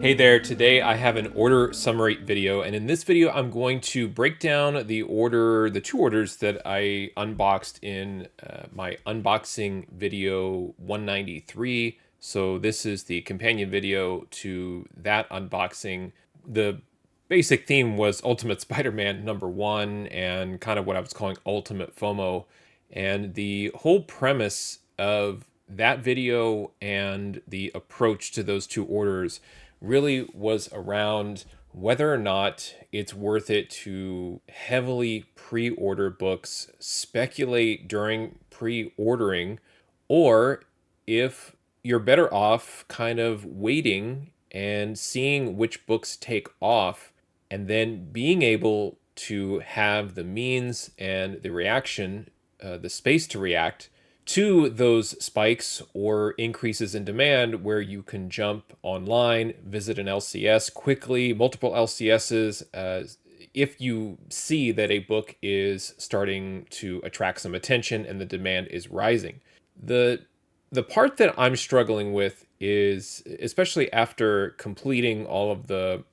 Hey there, today I have an order summary video, and in this video I'm going to break down the two orders that I unboxed in my unboxing video 193. So this is the companion video to that unboxing. The basic theme was Ultimate Spider-Man #1 and kind of what I was calling Ultimate FOMO. And the whole premise of that video and the approach to those two orders really was around whether or not it's worth it to heavily pre-order books, speculate during pre-ordering, or if you're better off kind of waiting and seeing which books take off and then being able to have the means and the reaction, the space to react to those spikes or increases in demand where you can jump online, visit an LCS quickly, multiple LCSs, if you see that a book is starting to attract some attention and the demand is rising. The part that I'm struggling with is, especially after completing all of the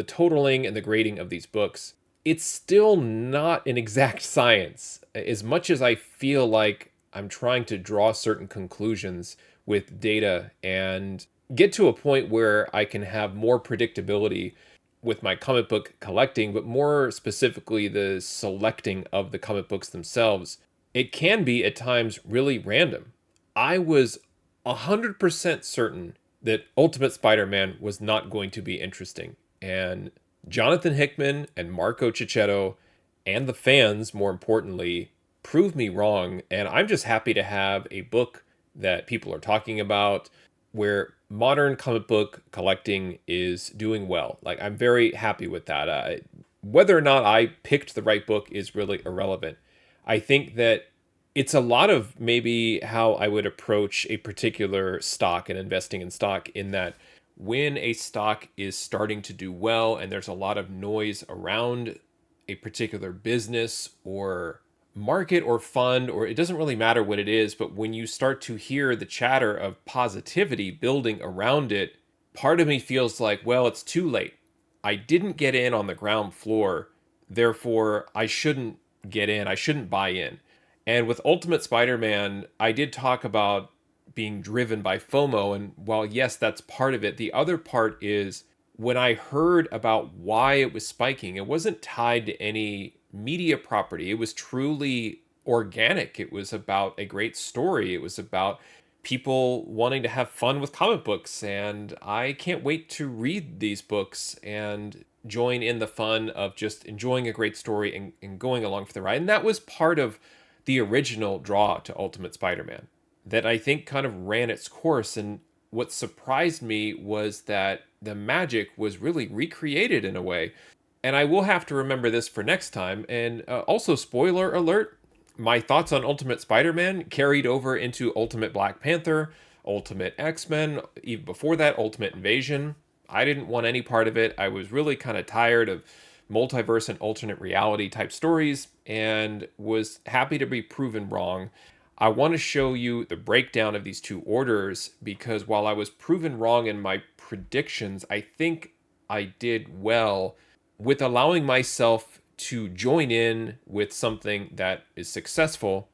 totaling and the grading of these books, it's still not an exact science. As much as I feel like I'm trying to draw certain conclusions with data and get to a point where I can have more predictability with my comic book collecting, but more specifically the selecting of the comic books themselves, it can be at times really random. I was 100% certain that Ultimate Spider-Man was not going to be interesting. And Jonathan Hickman and Marco Cicchetto and the fans, more importantly, proved me wrong. And I'm just happy to have a book that people are talking about where modern comic book collecting is doing well. Like, I'm very happy with that. Whether or not I picked the right book is really irrelevant. I think that it's a lot of maybe how I would approach a particular stock and investing in stock, in that when a stock is starting to do well and there's a lot of noise around a particular business or market or fund, or it doesn't really matter what it is, but when you start to hear the chatter of positivity building around it, part of me feels like, well, it's too late. I didn't get in on the ground floor, therefore I shouldn't get in, I shouldn't buy in. And with Ultimate Spider-Man, I did talk about being driven by FOMO, and while yes, that's part of it, the other part is when I heard about why it was spiking, it wasn't tied to any media property. It was truly organic. It was about a great story. It was about people wanting to have fun with comic books, and I can't wait to read these books and join in the fun of just enjoying a great story and going along for the ride. And that was part of the original draw to Ultimate Spider-Man that I think kind of ran its course. And what surprised me was that the magic was really recreated in a way. And I will have to remember this for next time. And also, spoiler alert, my thoughts on Ultimate Spider-Man carried over into Ultimate Black Panther, Ultimate X-Men, even before that, Ultimate Invasion. I didn't want any part of it. I was really kind of tired of multiverse and alternate reality type stories and was happy to be proven wrong. I want to show you the breakdown of these two orders because while I was proven wrong in my predictions, I think I did well with allowing myself to join in with something that is successful,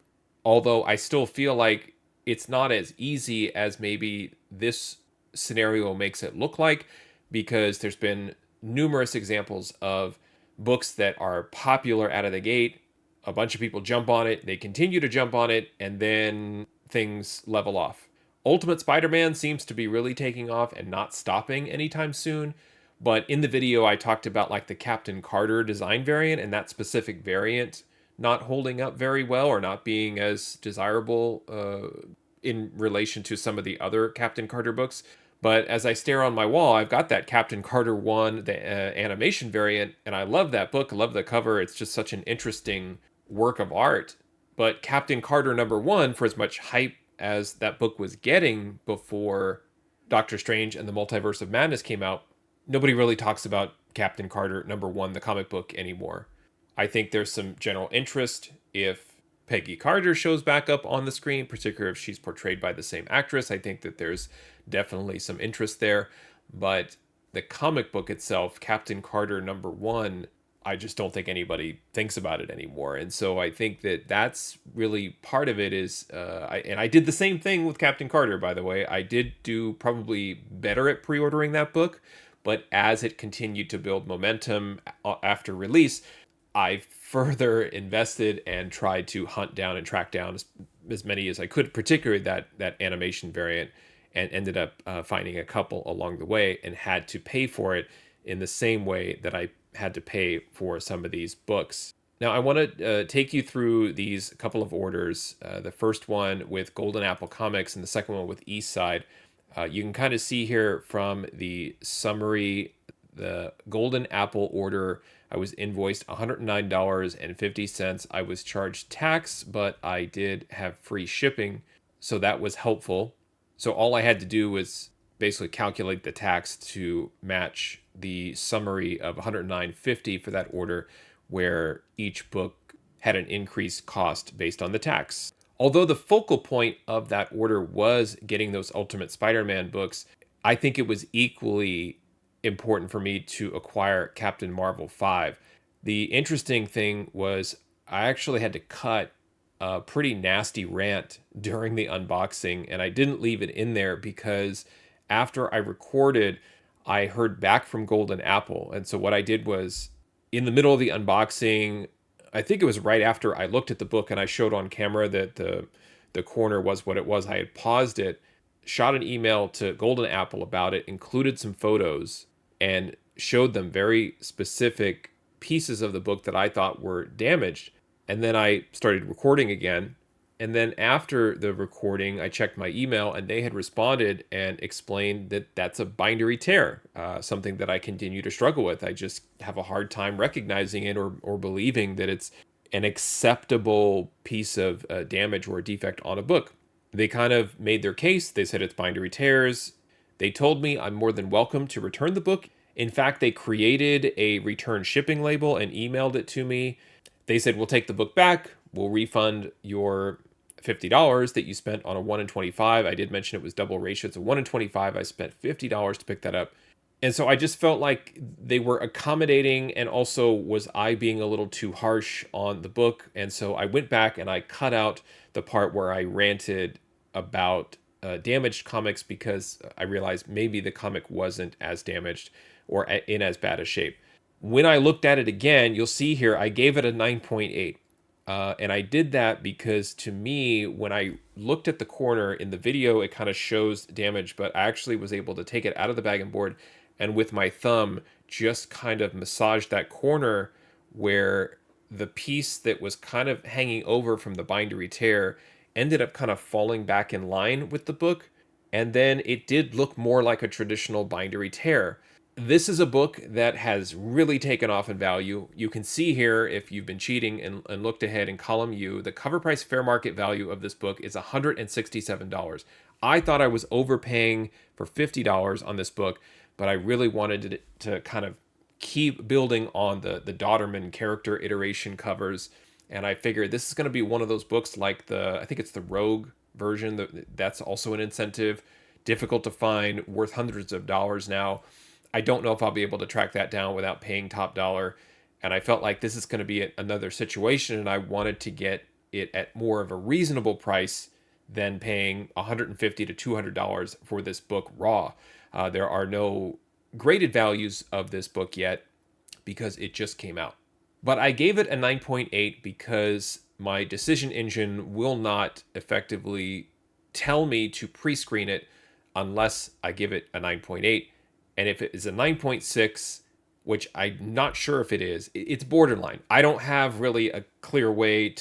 although I still feel like it's not as easy as maybe this scenario makes it look like, because there's been numerous examples of books that are popular out of the gate. A bunch of people jump on it, they continue to jump on it, and then things level off. Ultimate Spider-Man seems to be really taking off and not stopping anytime soon. But in the video, I talked about like the Captain Carter design variant, and that specific variant not holding up very well or not being as desirable in relation to some of the other Captain Carter books. But as I stare on my wall, I've got that Captain Carter 1, the animation variant, and I love that book. I love the cover. It's just such an interesting work of art. But Captain Carter #1, for as much hype as that book was getting before Doctor Strange and the Multiverse of Madness came out, nobody really talks about Captain Carter #1, the comic book, anymore. I think there's some general interest if Peggy Carter shows back up on the screen, particularly if she's portrayed by the same actress. I think that there's definitely some interest there. But the comic book itself, Captain Carter #1, I just don't think anybody thinks about it anymore. And so I think that that's really part of it is, and I did the same thing with Captain Carter, by the way. I did do probably better at pre-ordering that book, but as it continued to build momentum after release, I further invested and tried to hunt down and track down as many as I could, particularly that animation variant, and ended up finding a couple along the way and had to pay for it in the same way that I had to pay for some of these books. Now, I want to take you through these couple of orders. The first one with Golden Apple Comics and the second one with Eastside. You can kind of see here from the summary, the Golden Apple order, I was invoiced $109.50. I was charged tax, but I did have free shipping, so that was helpful. So all I had to do was basically calculate the tax to match the summary of $109.50 for that order, where each book had an increased cost based on the tax. Although the focal point of that order was getting those Ultimate Spider-Man books, I think it was equally important for me to acquire Captain Marvel 5. The interesting thing was I actually had to cut a pretty nasty rant during the unboxing, and I didn't leave it in there because after I recorded, I heard back from Golden Apple. And so what I did was, in the middle of the unboxing, I think it was right after I looked at the book and I showed on camera that the corner was what it was. I had paused it, shot an email to Golden Apple about it, included some photos, and showed them very specific pieces of the book that I thought were damaged. And then I started recording again. And then after the recording, I checked my email and they had responded and explained that that's a bindery tear, something that I continue to struggle with. I just have a hard time recognizing it or believing that it's an acceptable piece of damage or a defect on a book. They kind of made their case. They said it's bindery tears. They told me I'm more than welcome to return the book. In fact, they created a return shipping label and emailed it to me. They said, we'll take the book back. We'll refund your $50 that you spent on a 1 in 25. I did mention it was double ratio. It's a 1 in 25. I spent $50 to pick that up. And so I just felt like they were accommodating, and also was I being a little too harsh on the book. And so I went back and I cut out the part where I ranted about damaged comics, because I realized maybe the comic wasn't as damaged or in as bad a shape. When I looked at it again, you'll see here, I gave it a 9.8. And I did that because, to me, when I looked at the corner in the video, it kind of shows damage, but I actually was able to take it out of the bag and board and with my thumb just kind of massage that corner where the piece that was kind of hanging over from the bindery tear ended up kind of falling back in line with the book. And then it did look more like a traditional bindery tear. This is a book that has really taken off in value. You can see here, if you've been cheating and looked ahead in column U, the cover price fair market value of this book is $167. I thought I was overpaying for $50 on this book, but I really wanted to kind of keep building on the Dodderman character iteration covers. And I figured this is going to be one of those books like I think it's the Rogue version. That's also an incentive. Difficult to find, worth hundreds of dollars now. I don't know if I'll be able to track that down without paying top dollar. And I felt like this is going to be another situation, and I wanted to get it at more of a reasonable price than paying $150 to $200 for this book raw. There are no graded values of this book yet because it just came out. But I gave it a 9.8 because my decision engine will not effectively tell me to pre-screen it unless I give it a 9.8. And if it is a 9.6, which I'm not sure if it is, it's borderline. I don't have really a clear way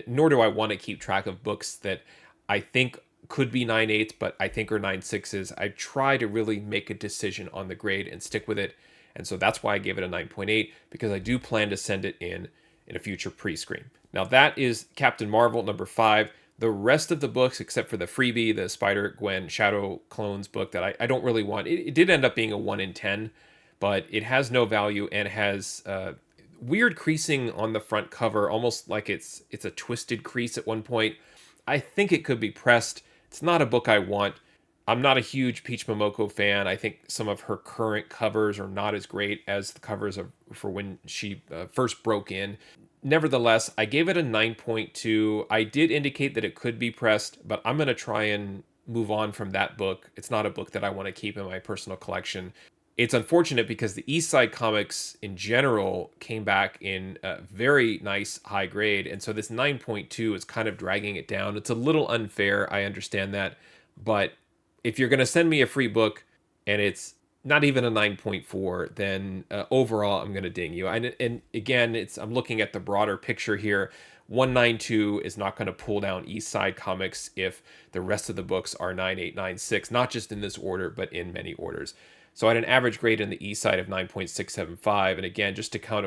nor do I want to keep track of books that I think could be 9.8s, but I think are 9.6s. I try to really make a decision on the grade and stick with it. And so that's why I gave it a 9.8, because I do plan to send it in a future pre-screen. Now that is Captain Marvel #5. The rest of the books, except for the freebie, the Spider-Gwen Shadow Clones book that I don't really want. It did end up being a 1 in 10, but it has no value and has weird creasing on the front cover, almost like it's a twisted crease at one point. I think it could be pressed. It's not a book I want. I'm not a huge Peach Momoko fan. I think some of her current covers are not as great as the covers for when she first broke in. Nevertheless, I gave it a 9.2. I did indicate that it could be pressed, but I'm going to try and move on from that book. It's not a book that I want to keep in my personal collection. It's unfortunate because the East Side comics in general came back in a very nice high grade, and so this 9.2 is kind of dragging it down. It's a little unfair, I understand that, but if you're going to send me a free book and it's not even a 9.4, then overall I'm going to ding you. And again, I'm looking at the broader picture here. 192 is not going to pull down East Side Comics if the rest of the books are 9896, not just in this order, but in many orders. So I had an average grade in the East Side of 9.675. And again, just to kind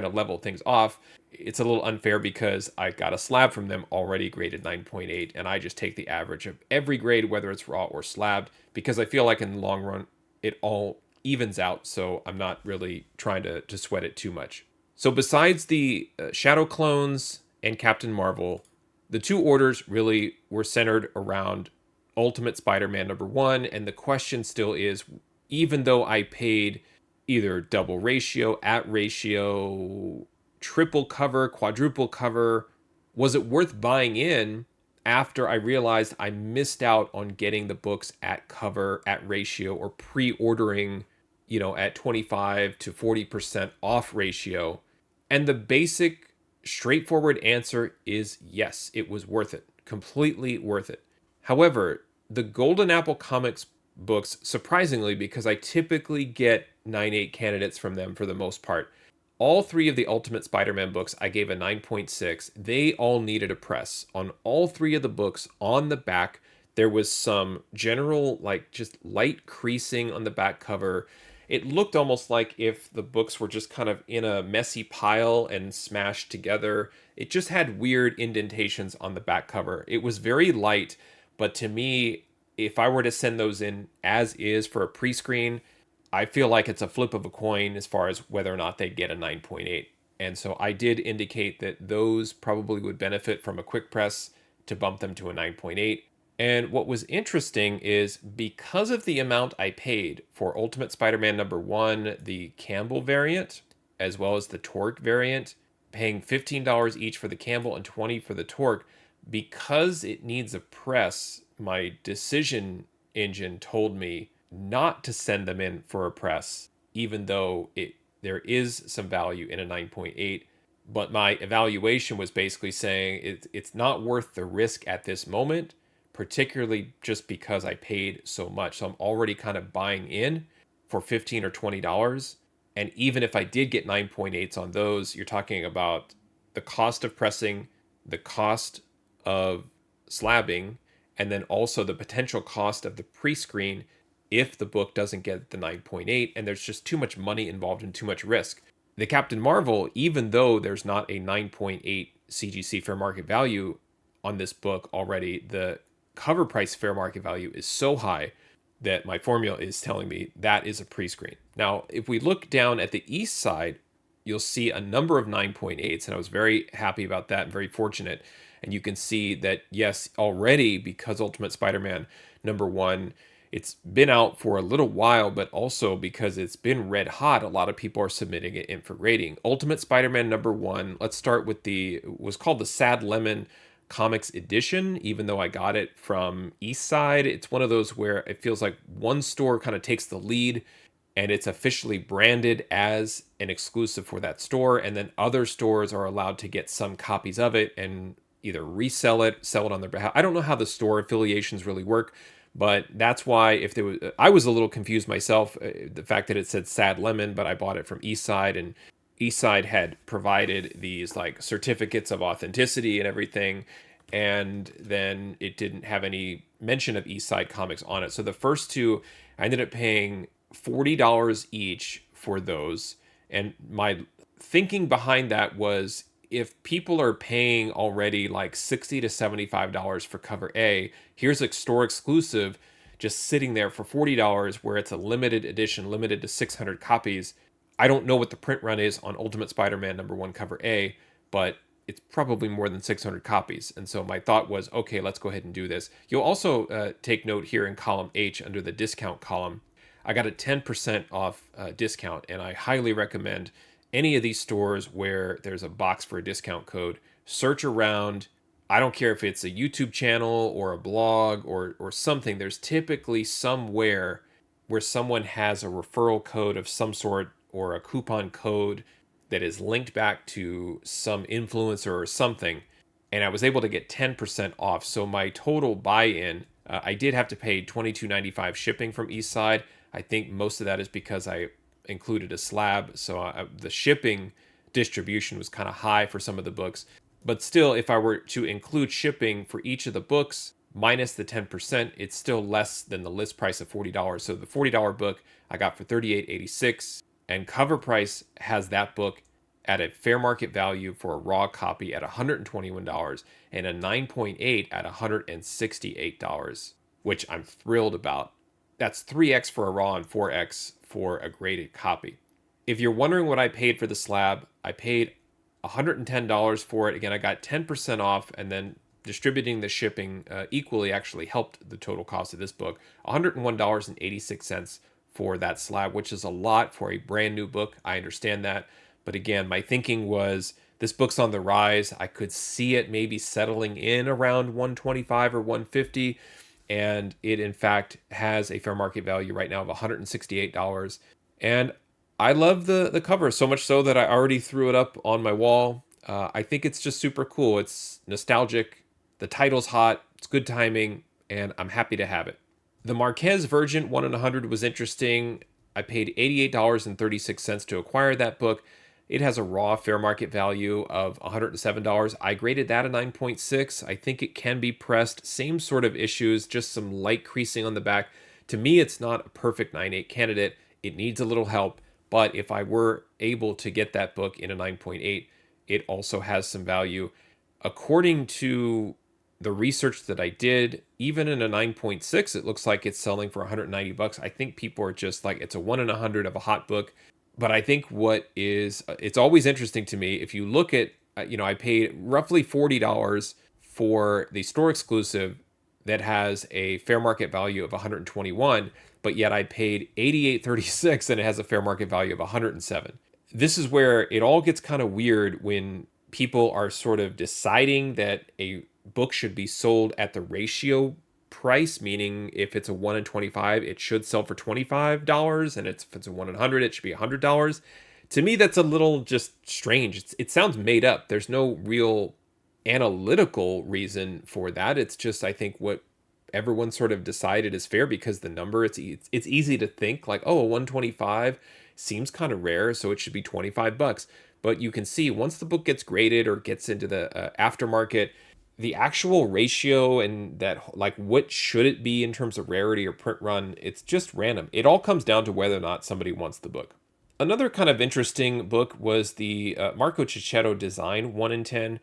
of level things off, it's a little unfair because I got a slab from them already graded 9.8, and I just take the average of every grade, whether it's raw or slabbed, because I feel like in the long run, it all evens out. So I'm not really trying to sweat it too much. So besides the Shadow Clones and Captain Marvel, the two orders really were centered around Ultimate Spider-Man #1, and the question still is, even though I paid either double ratio, at ratio, triple cover, quadruple cover, was it worth buying in after I realized I missed out on getting the books at cover, at ratio, or pre-ordering, at 25 to 40% off ratio? And the basic, straightforward answer is yes, it was worth it. Completely worth it. However, the Golden Apple Comics books, surprisingly, because I typically get 9.8 candidates from them for the most part, all three of the Ultimate Spider-Man books I gave a 9.6. They all needed a press. On all three of the books, on the back, there was some general, like, just light creasing on the back cover. It looked almost like if the books were just kind of in a messy pile and smashed together. It just had weird indentations on the back cover. It was very light, but to me, if I were to send those in as is for a pre-screen, I feel like it's a flip of a coin as far as whether or not they get a 9.8. And so I did indicate that those probably would benefit from a quick press to bump them to a 9.8. And what was interesting is because of the amount I paid for Ultimate Spider-Man #1, the Campbell variant, as well as the Torque variant, paying $15 each for the Campbell and $20 for the Torque, because it needs a press, my decision engine told me not to send them in for a press, even though there is some value in a 9.8. But my evaluation was basically saying it's not worth the risk at this moment, particularly just because I paid so much. So I'm already kind of buying in for $15 or $20. And even if I did get 9.8s on those, you're talking about the cost of pressing, the cost of slabbing, and then also the potential cost of the pre-screen if the book doesn't get the 9.8, and there's just too much money involved and too much risk. The Captain Marvel, even though there's not a 9.8 CGC fair market value on this book already, the cover price fair market value is so high that my formula is telling me that is a pre-screen. Now, if we look down at the east side, you'll see a number of 9.8s, and I was very happy about that and very fortunate. And you can see that, yes, already, because Ultimate Spider-Man #1, it's been out for a little while, but also because it's been red hot, a lot of people are submitting it in for grading. Ultimate Spider-Man #1, let's start with was called the Sad Lemon Comics Edition, even though I got it from East Side. It's one of those where it feels like one store kind of takes the lead and it's officially branded as an exclusive for that store, and then other stores are allowed to get some copies of it and either resell it, sell it on their behalf. I don't know how the store affiliations really work, but that's why I was a little confused myself, the fact that it said Sad Lemon, but I bought it from Eastside, and Eastside had provided these like certificates of authenticity and everything, and then it didn't have any mention of Eastside Comics on it. So the first two, I ended up paying $40 each for those, and my thinking behind that was, if people are paying already like $60 to $75 for cover A, here's a store exclusive just sitting there for $40 where it's a limited edition, limited to 600 copies. I don't know what the print run is on Ultimate Spider-Man #1 cover A, but it's probably more than 600 copies. And so my thought was, okay, let's go ahead and do this. You'll also take note here in column H under the discount column. I got a 10% off discount, and I highly recommend any of these stores where there's a box for a discount code. Search around. I don't care if it's a YouTube channel or a blog or something. There's typically somewhere where someone has a referral code of some sort or a coupon code that is linked back to some influencer or something, and I was able to get 10% off. So my total buy-in, I did have to pay $22.95 shipping from Eastside. I think most of that is because I included a slab, so the shipping distribution was kind of high for some of the books. But still, if I were to include shipping for each of the books minus the 10%, it's still less than the list price of $40. So the $40 book I got for $38.86, and cover price has that book at a fair market value for a raw copy at $121 and a 9.8 at $168, which I'm thrilled about. That's 3x for a raw and 4x for a graded copy. If you're wondering what I paid for the slab, I paid $110 for it. Again, I got 10% off, and then distributing the shipping equally actually helped the total cost of this book. $101.86 for that slab, which is a lot for a brand new book. I understand that. But again, my thinking was this book's on the rise. I could see it maybe settling in around 125 or 150. And it, in fact, has a fair market value right now of $168. And I love the cover so much so that I already threw it up on my wall. I think it's just super cool. It's nostalgic. The title's hot. It's good timing. And I'm happy to have it. The Marquez Virgin 1 in 100 was interesting. I paid $88.36 to acquire that book. It has a raw fair market value of $107. I graded that a 9.6. I think it can be pressed. Same sort of issues, just some light creasing on the back. To me, it's not a perfect 9.8 candidate. It needs a little help. But if I were able to get that book in a 9.8, it also has some value. According to the research that I did, even in a 9.6, it looks like it's selling for $190. I think people are just like, it's a 1 in 100 of a hot book. But I think it's always interesting to me, if you look at, I paid roughly $40 for the store exclusive that has a fair market value of 121, but yet I paid $88.36 and it has a fair market value of 107. This is where it all gets kind of weird when people are sort of deciding that a book should be sold at the ratio price, meaning if it's a 1 in 25, it should sell for $25, and if it's a 1 in 100, it should be $100. To me, that's a little just strange. It sounds made up. There's no real analytical reason for that. It's just, I think, what everyone sort of decided is fair because the number, it's easy to think like, oh, a 125 seems kind of rare, so it should be $25. But you can see once the book gets graded or gets into the aftermarket, the actual ratio and that, like, what should it be in terms of rarity or print run, it's just random. It all comes down to whether or not somebody wants the book. Another kind of interesting book was the Marco Cicchetto Design 1 in 10.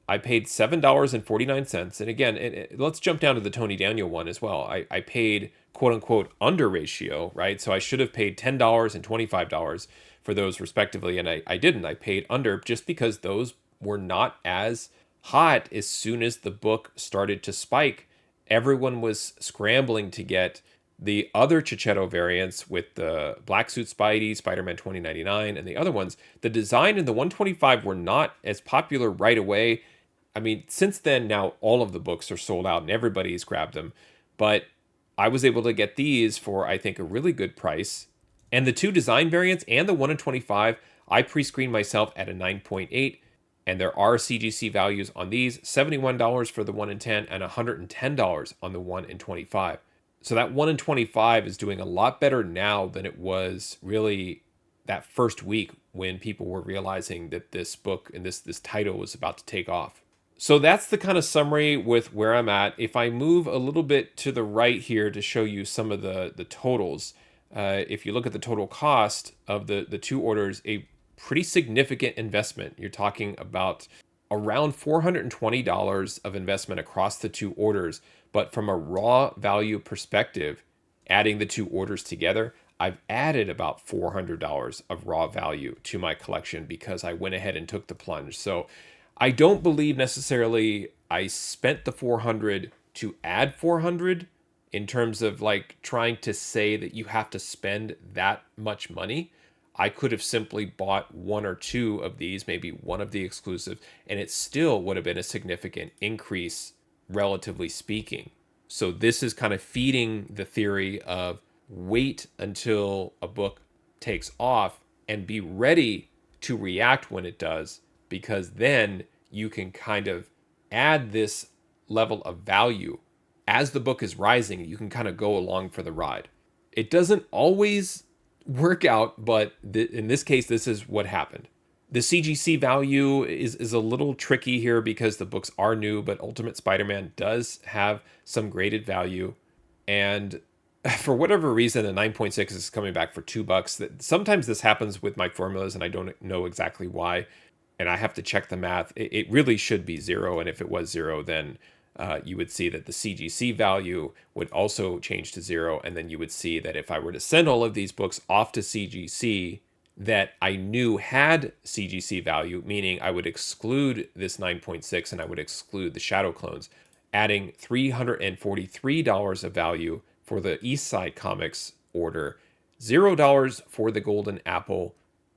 I paid $7.49. And again, let's jump down to the Tony Daniel one as well. I paid, quote unquote, under ratio, right? So I should have paid $10 and $25 for those respectively. And I didn't. I paid under just because those were not as hot as soon as the book started to spike. Everyone was scrambling to get the other Cicchetto variants with the Black Suit Spidey, Spider-Man 2099, and the other ones. The design and the 125 were not as popular right away. I mean, since then, now all of the books are sold out and everybody's grabbed them. But I was able to get these for, I think, a really good price. And the two design variants and the 1 in 25, I pre-screened myself at a 9.8. And there are CGC values on these, $71 for the 1 in 10 and $110 on the 1 in 25. So that 1 in 25 is doing a lot better now than it was really that first week when people were realizing that this book and this title was about to take off. So that's the kind of summary with where I'm at. If I move a little bit to the right here to show you some of the totals, if you look at the total cost of the two orders, a pretty significant investment. You're talking about around $420 of investment across the two orders. But from a raw value perspective, adding the two orders together, I've added about $400 of raw value to my collection because I went ahead and took the plunge. So I don't believe necessarily I spent the 400 to add 400 in terms of like trying to say that you have to spend that much money. I could have simply bought one or two of these, maybe one of the exclusives, and it still would have been a significant increase, relatively speaking. So this is kind of feeding the theory of wait until a book takes off and be ready to react when it does, because then you can kind of add this level of value as the book is rising. You can kind of go along for the ride. It doesn't always work out, but in this case, this is what happened. The CGC value is a little tricky here because the books are new, but Ultimate Spider-Man does have some graded value. And for whatever reason, the 9.6 is coming back for $2. Sometimes this happens with my formulas, and I don't know exactly why. And I have to check the math. It really should be zero. And if it was zero, then you would see that the CGC value would also change to zero. And then you would see that if I were to send all of these books off to CGC that I knew had CGC value, meaning I would exclude this 9.6 and I would exclude the shadow clones, adding $343 of value for the East Side Comics order, $0 for the Golden Apple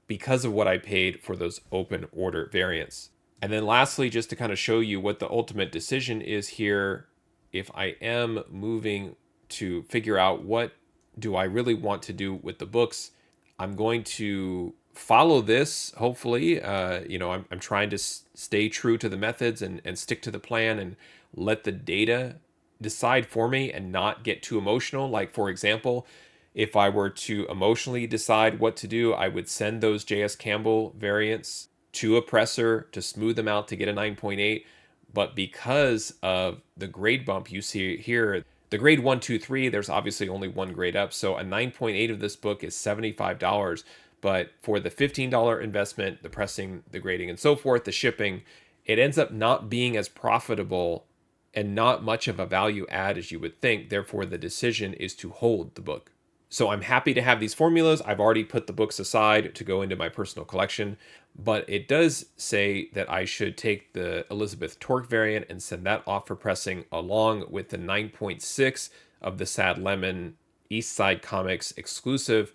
because of what I paid for those open order variants. And then lastly, just to kind of show you what the ultimate decision is here, if I am moving to figure out what do I really want to do with the books, I'm going to follow this, hopefully. I'm trying to stay true to the methods and stick to the plan and let the data decide for me and not get too emotional. Like, for example, if I were to emotionally decide what to do, I would send those J.S. Campbell variants to a presser to smooth them out to get a 9.8. But because of the grade bump you see here, the grade 1, 2, 3, there's obviously only one grade up. So a 9.8 of this book is $75. But for the $15 investment, the pressing, the grading, and so forth, the shipping, it ends up not being as profitable and not much of a value add as you would think. Therefore, the decision is to hold the book. So I'm happy to have these formulas. I've already put the books aside to go into my personal collection, but it does say that I should take the Elizabeth Torque variant and send that off for pressing along with the 9.6 of the Sad Lemon East Side Comics exclusive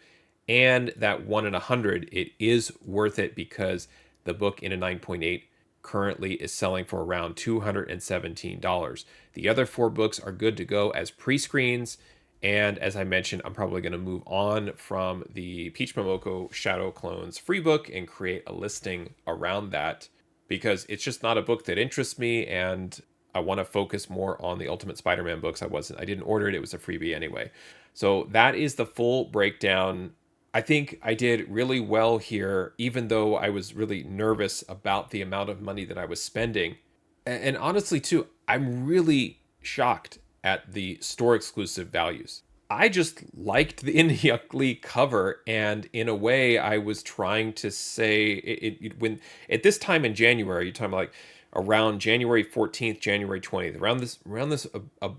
and that 1 in 100. It is worth it because the book in a 9.8 currently is selling for around $217. The other 4 books are good to go as pre-screens. And as I mentioned, I'm probably going to move on from the Peach Momoko Shadow Clones free book and create a listing around that because it's just not a book that interests me, and I want to focus more on the Ultimate Spider-Man books. I didn't order it. It was a freebie anyway. So that is the full breakdown. I think I did really well here, even though I was really nervous about the amount of money that I was spending. And honestly, too, I'm really shocked at the store exclusive values. I just liked the Indie Ugly cover, and in a way, I was trying to say when at this time in January, you're talking about like around January 14th, January 20th, around this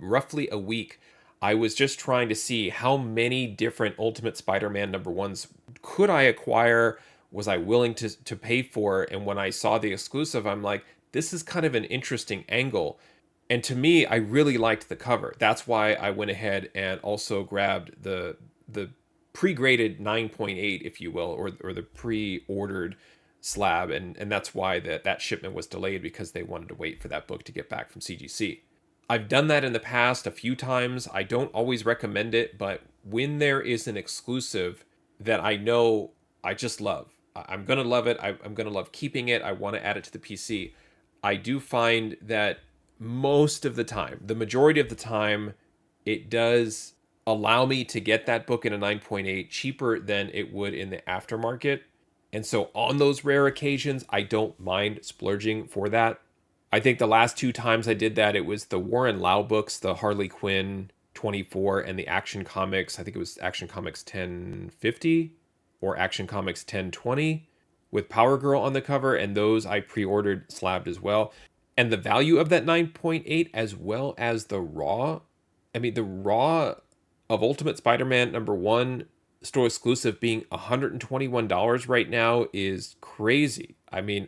roughly a week. I was just trying to see how many different Ultimate Spider-Man number ones could I acquire, was I willing to pay for, and when I saw the exclusive, I'm like, this is kind of an interesting angle. And to me, I really liked the cover. That's why I went ahead and also grabbed the pre-graded 9.8, if you will, or the pre-ordered slab, and that's why that shipment was delayed because they wanted to wait for that book to get back from CGC. I've done that in the past a few times. I don't always recommend it, but when there is an exclusive that I know I just love, I'm going to love it. I'm going to love keeping it. I want to add it to the PC. I do find that most of the time, the majority of the time, it does allow me to get that book in a 9.8 cheaper than it would in the aftermarket. And so on those rare occasions, I don't mind splurging for that. I think the last 2 times I did that, it was the Warren Lau books, the Harley Quinn 24 and the Action Comics, I think it was Action Comics 1050 or Action Comics 1020 with Power Girl on the cover, and those I pre-ordered slabbed as well. And the value of that 9.8 as well as the raw, the raw of Ultimate Spider-Man number 1 store exclusive being $121 right now is crazy. I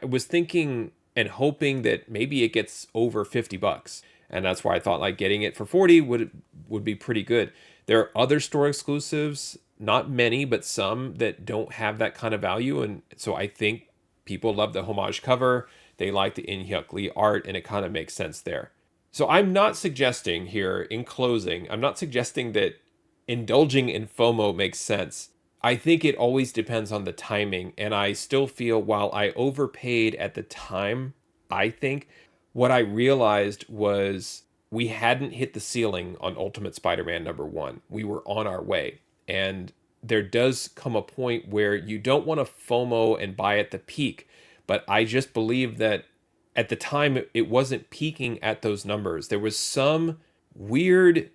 was thinking and hoping that maybe it gets over 50 bucks. And that's why I thought like getting it for 40 would be pretty good. There are other store exclusives, not many, but some that don't have that kind of value. And so I think people love the homage cover. They like the In-Hyuk Lee art, and it kind of makes sense there. So I'm not suggesting here, in closing, I'm not suggesting that indulging in FOMO makes sense. I think it always depends on the timing, and I still feel while I overpaid at the time, I think what I realized was we hadn't hit the ceiling on Ultimate Spider-Man #1. We were on our way, and there does come a point where you don't want to FOMO and buy at the peak, but I just believe that at the time it wasn't peaking at those numbers. There was some weird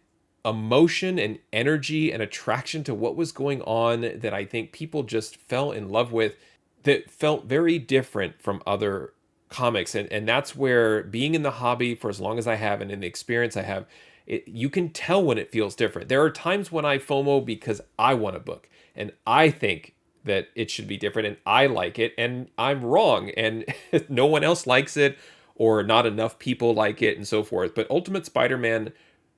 emotion and energy and attraction to what was going on that I think people just fell in love with, that felt very different from other comics. And that's where, being in the hobby for as long as I have and in the experience I have, you can tell when it feels different. There are times when I FOMO because I want a book and I think that it should be different and I like it, and I'm wrong, and no one else likes it, or not enough people like it, and so forth. But Ultimate Spider-Man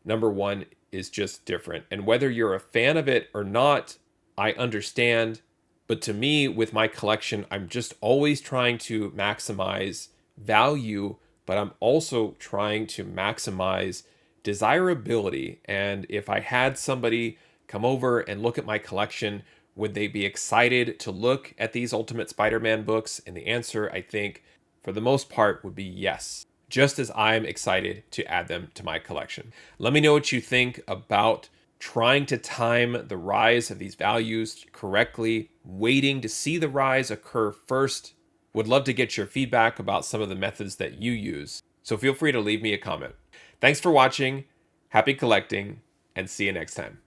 #1 is just different. And whether you're a fan of it or not, I understand. But to me, with my collection, I'm just always trying to maximize value, but I'm also trying to maximize desirability. And if I had somebody come over and look at my collection, would they be excited to look at these Ultimate Spider-Man books? And the answer, I think, for the most part, would be yes, just as I'm excited to add them to my collection. Let me know what you think about trying to time the rise of these values correctly, waiting to see the rise occur first. Would love to get your feedback about some of the methods that you use, so feel free to leave me a comment. Thanks for watching, happy collecting, and see you next time.